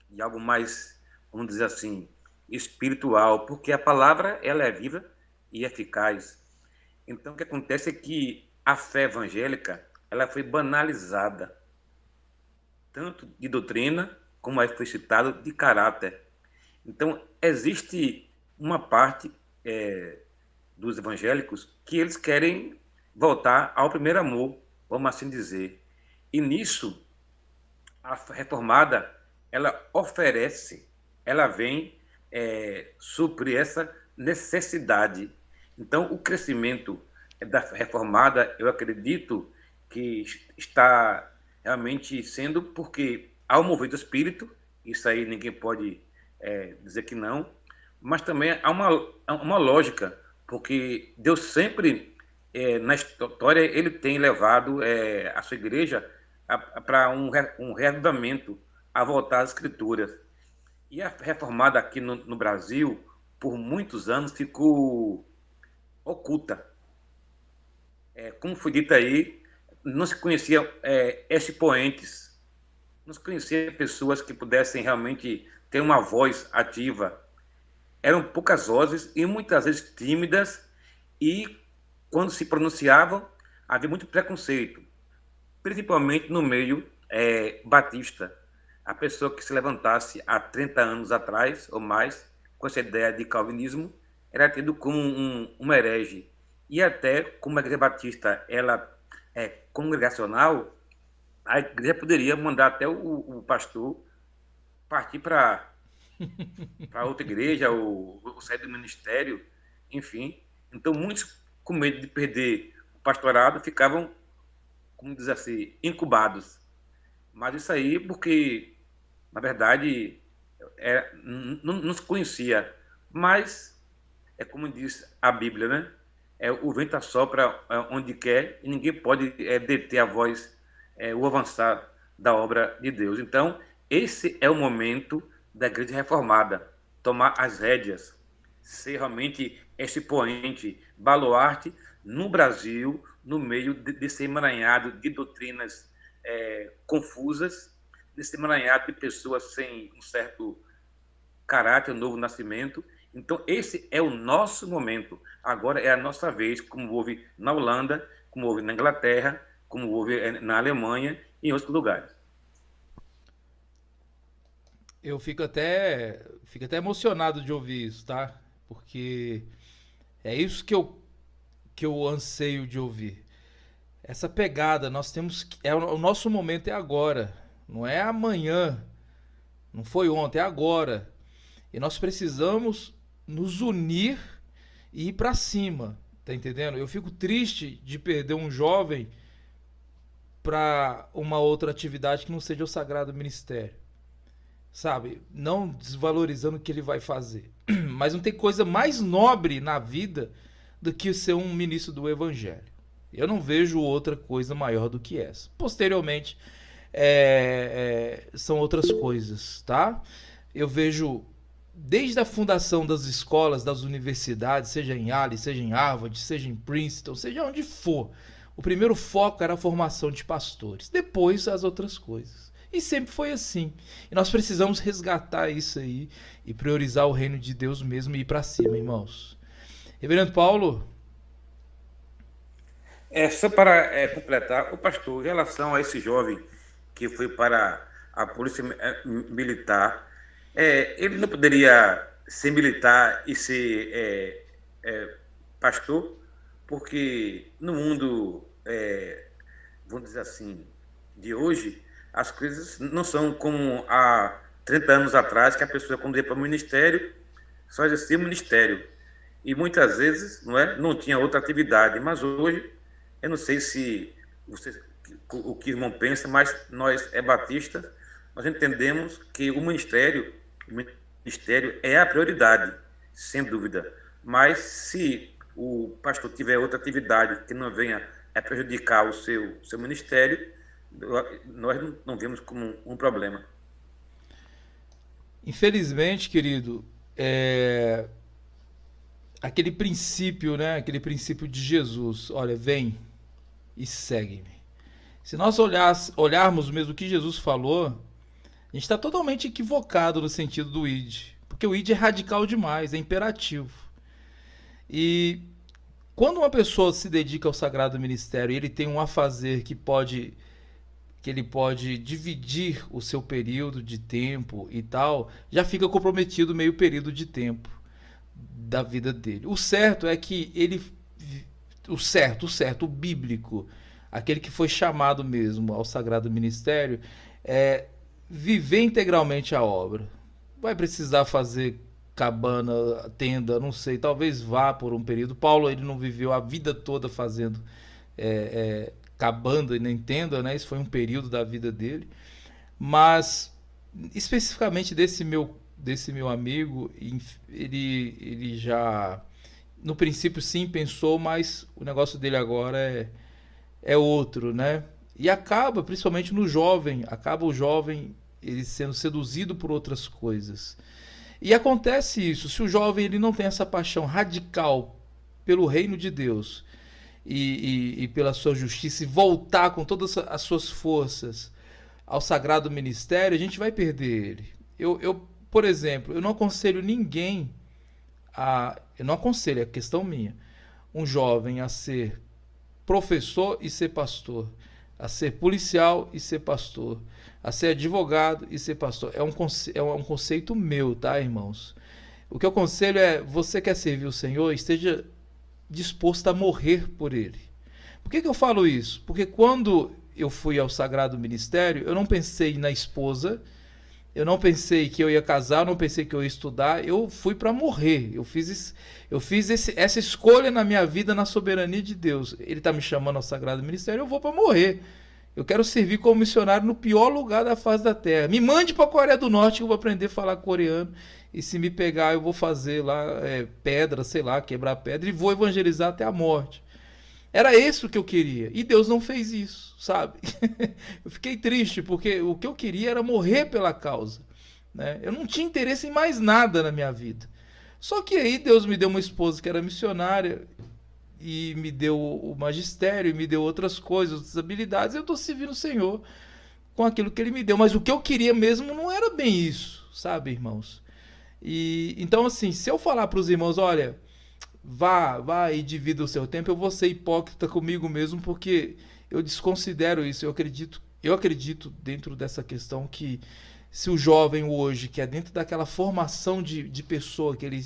Speaker 6: de algo mais, vamos dizer assim, espiritual, porque a palavra ela é viva e eficaz. Então, o que acontece é que a fé evangélica ela foi banalizada, tanto de doutrina, como foi citado, de caráter. Então, existe uma parte dos evangélicos que eles querem voltar ao primeiro amor, vamos assim dizer. E nisso, a reformada, ela oferece, ela vem suprir essa necessidade. Então, o crescimento da reformada, eu acredito que está realmente sendo porque há o mover do Espírito, isso aí ninguém pode dizer que não, mas também há uma lógica, porque Deus sempre, na história, ele tem levado a sua igreja para um reavivamento, a voltar às Escrituras. E a reformada aqui no Brasil, por muitos anos, ficou oculta. Como foi dito aí, não se conhecia expoentes, não se conhecia pessoas que pudessem realmente ter uma voz ativa. Eram poucas vozes e muitas vezes tímidas, e quando se pronunciavam, havia muito preconceito, principalmente no meio batista. A pessoa que se levantasse há 30 anos atrás ou mais com essa ideia de calvinismo era tido como um herege. E até como a igreja batista ela é congregacional, a igreja poderia mandar até o pastor partir para outra igreja ou sair do ministério, enfim. Então muitos, com medo de perder o pastorado, ficavam, como diz assim, incubados. Mas isso aí porque, na verdade, não se conhecia. Mas, é como diz a Bíblia, né? O vento assopra onde quer e ninguém pode deter a voz, o avançar da obra de Deus. Então, esse é o momento da igreja reformada, tomar as rédeas, ser realmente esse expoente, baluarte no Brasil, no meio desse emaranhado de doutrinas confusas, desse emaranhado de pessoas sem um certo caráter, um novo nascimento. Então, esse é o nosso momento. Agora é a nossa vez, como houve na Holanda, como houve na Inglaterra, como houve na Alemanha e em outros lugares.
Speaker 1: Eu fico até emocionado de ouvir isso, tá? Porque é isso que eu anseio de ouvir. Essa pegada, nós temos que, o nosso momento é agora, não é amanhã, não foi ontem, é agora. E nós precisamos nos unir e ir para cima, tá entendendo? Eu fico triste de perder um jovem para uma outra atividade que não seja o sagrado ministério, sabe? Não desvalorizando o que ele vai fazer, mas não tem coisa mais nobre na vida do que ser um ministro do evangelho. Eu não vejo outra coisa maior do que essa. Posteriormente, são outras coisas, tá? Eu vejo desde a fundação das escolas, das universidades, seja em Yale, seja em Harvard, seja em Princeton, seja onde for, o primeiro foco era a formação de pastores, depois as outras coisas. E sempre foi assim. E nós precisamos resgatar isso aí e priorizar o reino de Deus mesmo e ir para cima, irmãos. Reverendo Paulo?
Speaker 6: Só para completar, o pastor, em relação a esse jovem que foi para a polícia militar, ele não poderia ser militar e ser pastor, porque no mundo, vamos dizer assim, de hoje, as coisas não são como há 30 anos atrás, que a pessoa, quando ia para o ministério, só exercia o ministério. E muitas vezes não tinha outra atividade. Mas hoje, eu não sei se o que o irmão pensa, mas nós, batistas, nós entendemos que o ministério é a prioridade, sem dúvida. Mas se o pastor tiver outra atividade que não venha a prejudicar o seu ministério, nós não vemos como um problema.
Speaker 1: Infelizmente, querido, aquele princípio, né? Aquele princípio de Jesus. Olha, vem e segue-me. Se nós olharmos mesmo o que Jesus falou, a gente está totalmente equivocado no sentido do id. Porque o id é radical demais, é imperativo. E quando uma pessoa se dedica ao sagrado ministério e ele tem um afazer que ele pode dividir o seu período de tempo e tal, já fica comprometido meio período de tempo da vida dele. O certo é que o bíblico, aquele que foi chamado mesmo ao sagrado ministério, é viver integralmente a obra. Vai precisar fazer cabana, tenda, não sei, talvez vá por um período. Paulo, ele não viveu a vida toda fazendo cabana e nem tenda, né? Isso foi um período da vida dele. Mas especificamente desse meu amigo, ele já no princípio sim pensou, mas o negócio dele agora é outro, né? E acaba, principalmente no jovem, o jovem ele sendo seduzido por outras coisas. E acontece isso, se o jovem ele não tem essa paixão radical pelo reino de Deus e pela sua justiça, e voltar com todas as suas forças ao sagrado ministério, a gente vai perder ele. Por exemplo, eu não aconselho ninguém eu não aconselho, é questão minha, um jovem a ser professor e ser pastor, a ser policial e ser pastor, a ser advogado e ser pastor. É um conceito meu, tá, irmãos? O que eu aconselho é, você quer servir o Senhor, esteja disposto a morrer por Ele. Por que eu falo isso? Porque quando eu fui ao sagrado ministério, eu não pensei na esposa, eu não pensei que eu ia casar, eu não pensei que eu ia estudar, eu fui para morrer. Eu fiz essa escolha na minha vida, na soberania de Deus. Ele está me chamando ao sagrado ministério, eu vou para morrer. Eu quero servir como missionário no pior lugar da face da terra. Me mande para a Coreia do Norte que eu vou aprender a falar coreano. E se me pegar, eu vou fazer lá pedra, sei lá, quebrar pedra, e vou evangelizar até a morte. Era isso que eu queria. E Deus não fez isso, sabe? Eu fiquei triste, porque o que eu queria era morrer pela causa, né? Eu não tinha interesse em mais nada na minha vida. Só que aí Deus me deu uma esposa que era missionária, e me deu o magistério, e me deu outras coisas, outras habilidades, e eu estou servindo o Senhor com aquilo que Ele me deu. Mas o que eu queria mesmo não era bem isso, sabe, irmãos? Então, assim, se eu falar para os irmãos, olha, vá e divida o seu tempo, eu vou ser hipócrita comigo mesmo, porque eu desconsidero isso. Eu acredito dentro dessa questão que se o jovem hoje, que é dentro daquela formação de pessoa, que ele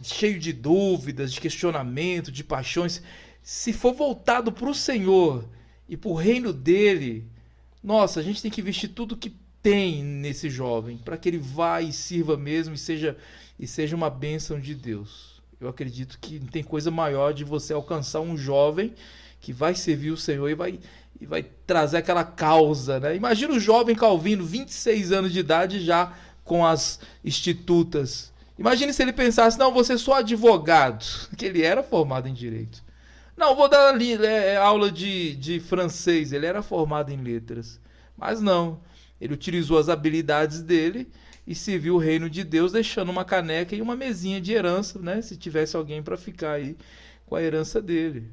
Speaker 1: cheio de dúvidas, de questionamento, de paixões, se for voltado para o Senhor e para o reino dele, nossa, a gente tem que investir tudo que tem nesse jovem, para que ele vá e sirva mesmo e seja uma bênção de Deus. Eu acredito que não tem coisa maior de você alcançar um jovem que vai servir o Senhor e vai trazer aquela causa, né? Imagina o jovem Calvino, 26 anos de idade, já com as institutas. Imagine se ele pensasse, não, vou ser só advogado, que ele era formado em direito. Não, vou dar ali aula de francês, ele era formado em letras. Mas não, ele utilizou as habilidades dele e serviu o reino de Deus, deixando uma caneca e uma mesinha de herança, né? Se tivesse alguém para ficar aí com a herança dele.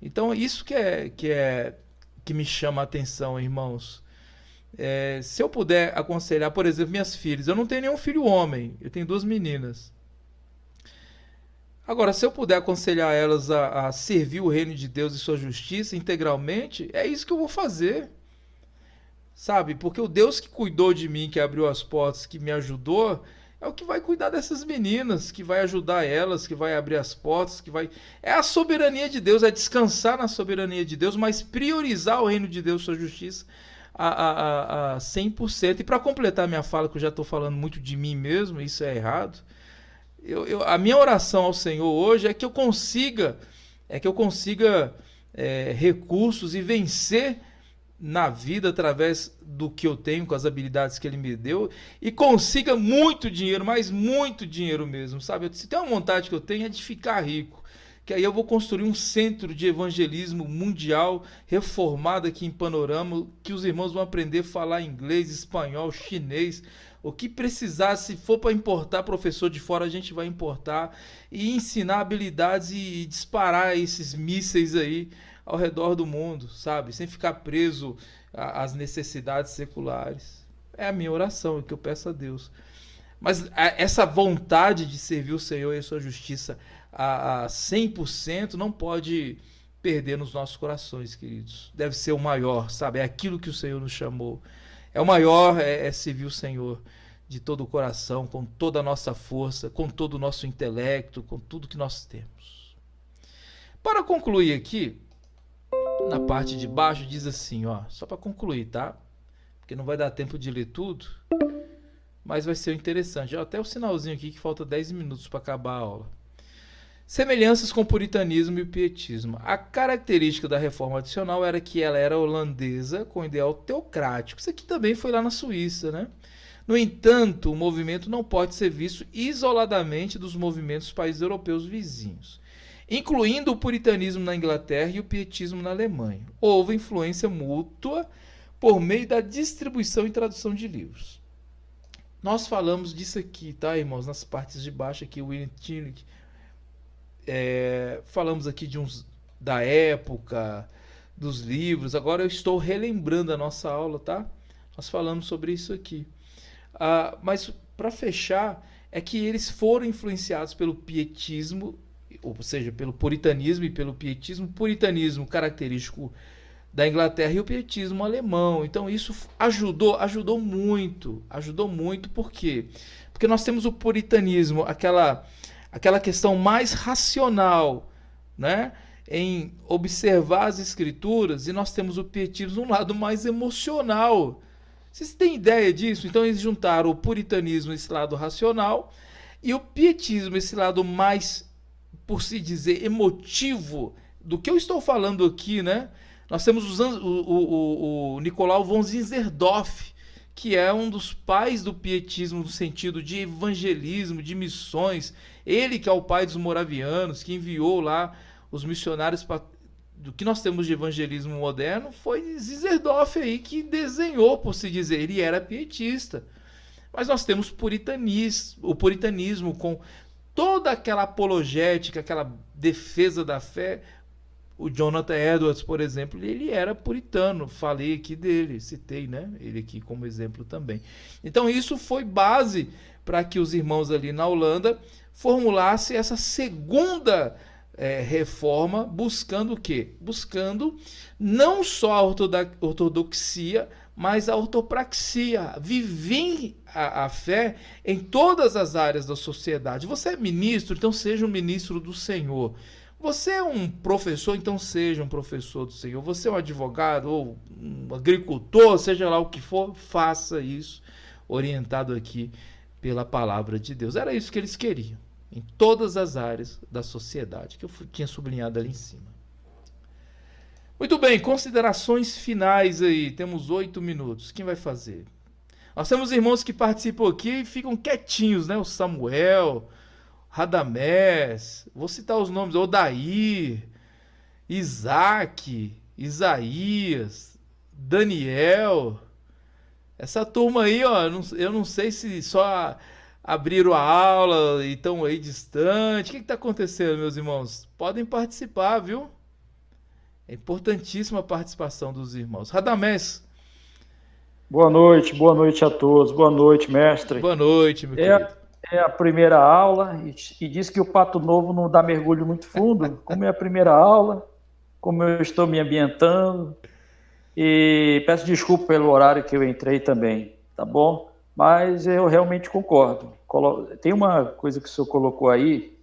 Speaker 1: Então, isso que me chama a atenção, irmãos. Se eu puder aconselhar, por exemplo, minhas filhas, eu não tenho nenhum filho homem, eu tenho 2 meninas. Agora, se eu puder aconselhar elas a servir o reino de Deus e sua justiça integralmente, é isso que eu vou fazer. Sabe? Porque o Deus que cuidou de mim, que abriu as portas, que me ajudou, é o que vai cuidar dessas meninas, que vai ajudar elas, que vai abrir as portas, É a soberania de Deus, é descansar na soberania de Deus, mas priorizar o reino de Deus, sua justiça, a 100%. E para completar minha fala, que eu já estou falando muito de mim mesmo, isso é errado, a minha oração ao Senhor hoje é que eu consiga recursos e vencer na vida através do que eu tenho, com as habilidades que Ele me deu, e consiga muito dinheiro, mas muito dinheiro mesmo, sabe? Se tem uma vontade que eu tenho é de ficar rico, que aí eu vou construir um centro de evangelismo mundial reformado aqui em Panorama, que os irmãos vão aprender a falar inglês, espanhol, chinês, o que precisar. Se for para importar professor de fora, a gente vai importar, e ensinar habilidades e disparar esses mísseis aí ao redor do mundo, sabe? Sem ficar preso às necessidades seculares. É a minha oração, é o que eu peço a Deus. Mas essa vontade de servir o Senhor e a sua justiça a 100% não pode perder nos nossos corações, queridos. Deve ser o maior, sabe? É aquilo que o Senhor nos chamou. É o maior, é servir o Senhor de todo o coração, com toda a nossa força, com todo o nosso intelecto, com tudo que nós temos. Para concluir aqui, na parte de baixo diz assim, ó, só para concluir, tá? Porque não vai dar tempo de ler tudo, mas vai ser interessante. Até o sinalzinho aqui que falta 10 minutos para acabar a aula. Semelhanças com o puritanismo e o pietismo. A característica da reforma adicional era que ela era holandesa com ideal teocrático. Isso aqui também foi lá na Suíça, né? No entanto, o movimento não pode ser visto isoladamente dos movimentos dos países europeus vizinhos, incluindo o puritanismo na Inglaterra e o pietismo na Alemanha. Houve influência mútua por meio da distribuição e tradução de livros. Nós falamos disso aqui, tá, irmãos? Nas partes de baixo aqui, o William Tillich. Falamos aqui de uns da época, dos livros. Agora eu estou relembrando a nossa aula, tá? Nós falamos sobre isso aqui. Mas para fechar, é que eles foram influenciados pelo pietismo, ou seja, pelo puritanismo e pelo pietismo. O puritanismo característico da Inglaterra e o pietismo alemão. Então isso ajudou muito. Por quê? Porque nós temos o puritanismo, aquela questão mais racional, né, em observar as escrituras, e nós temos o pietismo um lado mais emocional. Vocês têm ideia disso? Então eles juntaram o puritanismo, esse lado racional, e o pietismo, esse lado mais, por se dizer, emotivo, do que eu estou falando aqui, né? Nós temos o Nicolau von Zinzendorf, que é um dos pais do pietismo no sentido de evangelismo, de missões. Ele que é o pai dos moravianos, que enviou lá os missionários para... Do que nós temos de evangelismo moderno foi Zinzendorf aí que desenhou, por se dizer. Ele era pietista. Mas nós temos o puritanismo com toda aquela apologética, aquela defesa da fé. O Jonathan Edwards, por exemplo, ele era puritano. Falei aqui dele, citei, né? Ele aqui como exemplo também. Então isso foi base para que os irmãos ali na Holanda formulassem essa segunda reforma, buscando o quê? Buscando não só a ortodoxia, mas a ortopraxia, viver a fé em todas as áreas da sociedade. Você é ministro, então seja um ministro do Senhor. Você é um professor, então seja um professor do Senhor. Você é um advogado ou um agricultor, seja lá o que for, faça isso, orientado aqui pela palavra de Deus. Era isso que eles queriam, em todas as áreas da sociedade, que eu tinha sublinhado ali em cima. Muito bem, considerações finais aí. Temos 8 minutos. Quem vai fazer? Nós temos irmãos que participam aqui e ficam quietinhos, né? O Samuel, Radamés, vou citar os nomes, Odair, Isaac, Isaías, Daniel. Essa turma aí, ó, eu não sei se só abriram a aula e estão aí distante. O que está acontecendo, meus irmãos? Podem participar, viu? É importantíssima a participação dos irmãos. Radamés.
Speaker 7: Boa noite a todos. Boa noite, mestre.
Speaker 1: Boa noite, meu querido.
Speaker 7: É a primeira aula e diz que o Pato Novo não dá mergulho muito fundo. Como é a primeira aula, como eu estou me ambientando, e peço desculpa pelo horário que eu entrei também, tá bom? Mas eu realmente concordo. Tem uma coisa que o senhor colocou aí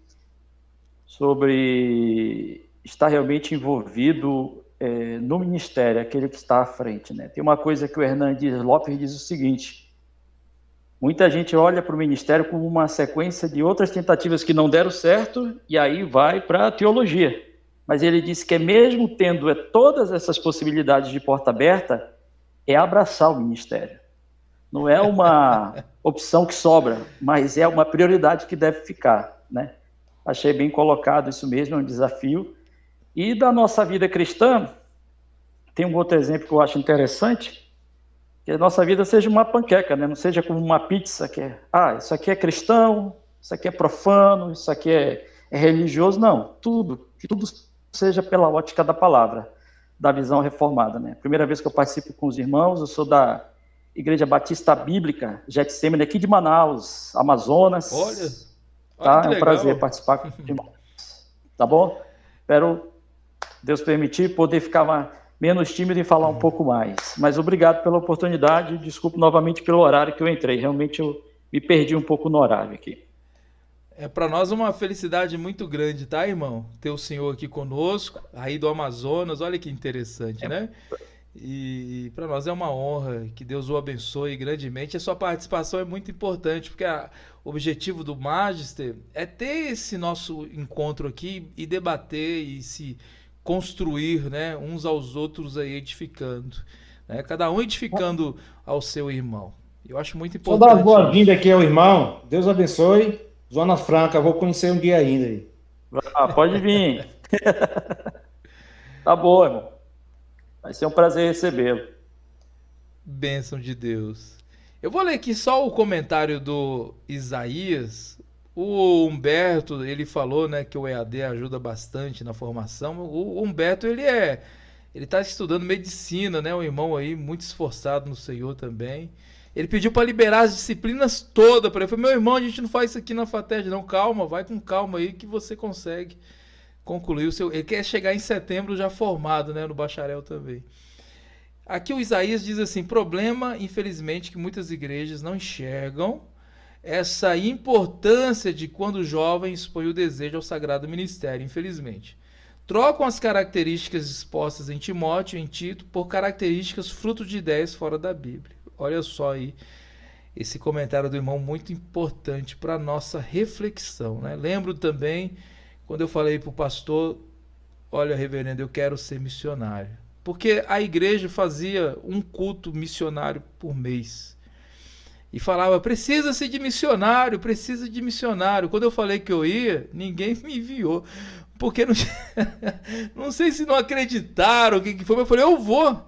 Speaker 7: sobre estar realmente envolvido no ministério, aquele que está à frente, né? Tem uma coisa que o Hernandes Lopes diz o seguinte: muita gente olha para o ministério como uma sequência de outras tentativas que não deram certo e aí vai para a teologia. Mas ele disse que mesmo tendo todas essas possibilidades de porta aberta, é abraçar o ministério. Não é uma opção que sobra, mas é uma prioridade que deve ficar, né? Achei bem colocado isso mesmo, é um desafio. E da nossa vida cristã, tem um outro exemplo que eu acho interessante, que a nossa vida seja uma panqueca, né? Não seja como uma pizza, que é, isso aqui é cristão, isso aqui é profano, isso aqui é religioso. Não, que tudo seja pela ótica da palavra, da visão reformada, né? Primeira vez que eu participo com os irmãos, eu sou da Igreja Batista Bíblica Getsemane, aqui de Manaus, Amazonas.
Speaker 1: Olha
Speaker 7: tá?
Speaker 1: que
Speaker 7: É um
Speaker 1: legal.
Speaker 7: prazer participar com os irmãos. Tá bom? Espero, Deus permitir, poder ficar menos tímido e falar um pouco mais. Mas obrigado pela oportunidade, desculpe novamente pelo horário que eu entrei. Realmente eu me perdi um pouco no horário aqui.
Speaker 1: É para nós uma felicidade muito grande, tá, irmão? Ter o senhor aqui conosco, aí do Amazonas, olha que interessante, né? E para nós é uma honra, que Deus o abençoe grandemente. A sua participação é muito importante, porque o objetivo do Magister é ter esse nosso encontro aqui e debater e se construir, né, uns aos outros aí edificando, né? Cada um edificando ao seu irmão. Eu acho muito
Speaker 5: Só dar
Speaker 1: importante.
Speaker 5: boa-vinda aqui ao irmão. Deus abençoe. Zona Franca, vou conhecer um dia ainda aí.
Speaker 7: Pode vir. Tá bom, irmão. Vai ser um prazer recebê-lo.
Speaker 1: Bênção de Deus. Eu vou ler aqui só o comentário do Isaías. O Humberto, ele falou, né, que o EAD ajuda bastante na formação. O Humberto, ele está estudando medicina, né, um irmão aí muito esforçado no Senhor também. Ele pediu para liberar as disciplinas todas para ele. Eu falei, meu irmão, a gente não faz isso aqui na FATED, não. Calma, vai com calma aí que você consegue concluir o seu. Ele quer chegar em setembro já formado, né, no bacharel também. Aqui o Isaías diz assim: problema, infelizmente, que muitas igrejas não enxergam essa importância de quando o jovem expõe o desejo ao sagrado ministério, infelizmente. Trocam as características expostas em Timóteo e em Tito por características fruto de ideias fora da Bíblia. Olha só aí esse comentário do irmão, muito importante para a nossa reflexão, né? Lembro também, quando eu falei para o pastor, olha, reverendo, eu quero ser missionário. Porque a igreja fazia um culto missionário por mês. E falava, precisa-se de missionário, precisa de missionário. Quando eu falei que eu ia, ninguém me enviou. Porque não sei se não acreditaram o que foi, mas eu falei, eu vou.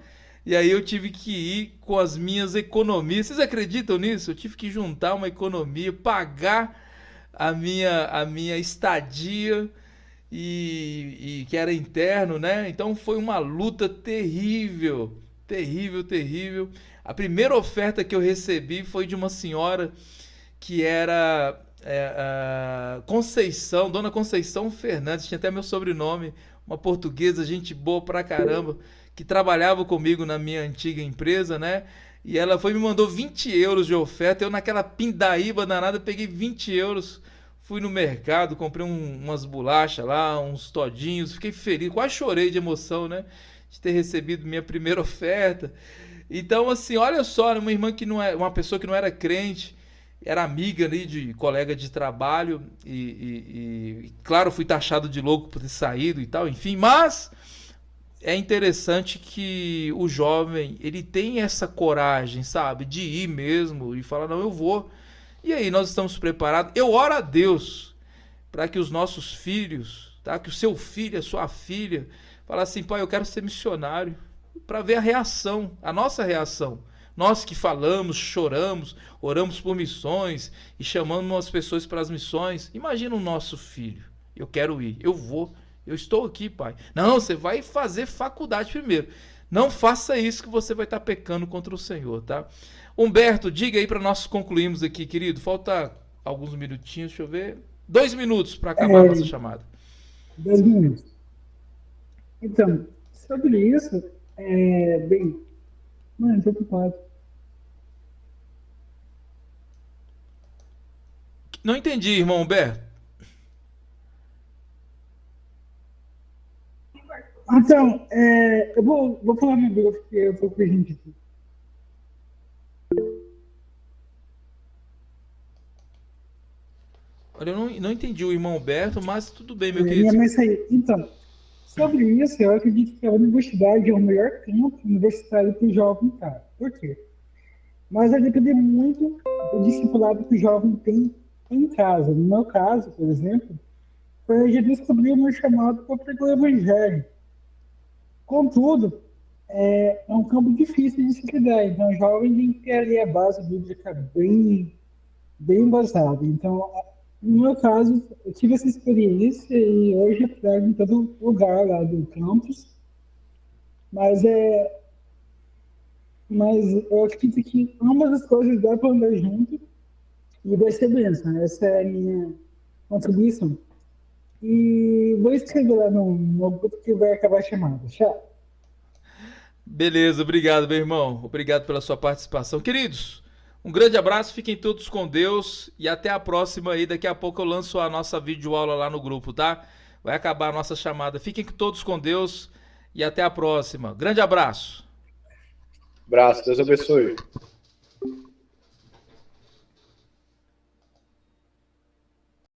Speaker 1: E aí eu tive que ir com as minhas economias. Vocês acreditam nisso? Eu tive que juntar uma economia, pagar a minha estadia, e que era interno, né? Então foi uma luta terrível, terrível, terrível. A primeira oferta que eu recebi foi de uma senhora que era Conceição, Dona Conceição Fernandes, tinha até meu sobrenome, uma portuguesa, gente boa pra caramba, que trabalhava comigo na minha antiga empresa, né? E ela me mandou 20 euros de oferta. Eu, naquela pindaíba danada, peguei 20 euros, fui no mercado, comprei umas bolachas lá, uns todinhos, fiquei feliz, quase chorei de emoção, né? De ter recebido minha primeira oferta. Então, assim, olha só, uma irmã que não é, uma pessoa que não era crente, era amiga ali de colega de trabalho, e claro, fui taxado de louco por ter saído e tal, enfim, mas é interessante que o jovem, ele tem essa coragem, sabe, de ir mesmo e falar, não, eu vou. E aí, nós estamos preparados. Eu oro a Deus para que os nossos filhos, tá? Que o seu filho, a sua filha, fale assim, pai, eu quero ser missionário, para ver a reação, a nossa reação. Nós que falamos, choramos, oramos por missões e chamamos as pessoas para as missões. Imagina o nosso filho. Eu quero ir, eu vou. Eu estou aqui, pai. Não, você vai fazer faculdade primeiro. Não faça isso que você vai estar pecando contra o Senhor, tá? Humberto, diga aí para nós concluirmos aqui, querido. Falta alguns minutinhos, deixa eu ver. 2 minutos para acabar a nossa chamada.
Speaker 3: 2 minutos. Então, sobre isso, bem, mano, estou ocupado.
Speaker 1: Não entendi, irmão Humberto.
Speaker 3: Então, eu vou falar meu Deus, porque eu tô com a gente aqui.
Speaker 1: Olha, eu não entendi o irmão Humberto, mas tudo bem, meu querido.
Speaker 3: Minha mãe saiu. Então, sobre isso, eu acredito que a universidade é o melhor campo universitário para o jovem, cara. Por quê? Mas vai depender muito do discipulado que o jovem tem em casa. No meu caso, por exemplo, para já descobrir o meu chamado para pregar o evangelho. Contudo, é um campo difícil de se lidar, então o jovem tem que ter ali a base bíblica bem embasada. Então, no meu caso, eu tive essa experiência e hoje eu prego em todo lugar lá do campus, mas eu acredito que ambas as coisas dá para andar junto e vai ser bênção. Essa é a minha contribuição. E vou escrever lá no grupo que vai acabar chamando. Tchau.
Speaker 1: Beleza, obrigado, meu irmão. Obrigado pela sua participação. Queridos, um grande abraço, fiquem todos com Deus e até a próxima aí. Daqui a pouco eu lanço a nossa videoaula lá no grupo, tá? Vai acabar a nossa chamada. Fiquem todos com Deus e até a próxima. Grande abraço.
Speaker 4: Abraço, Deus abençoe.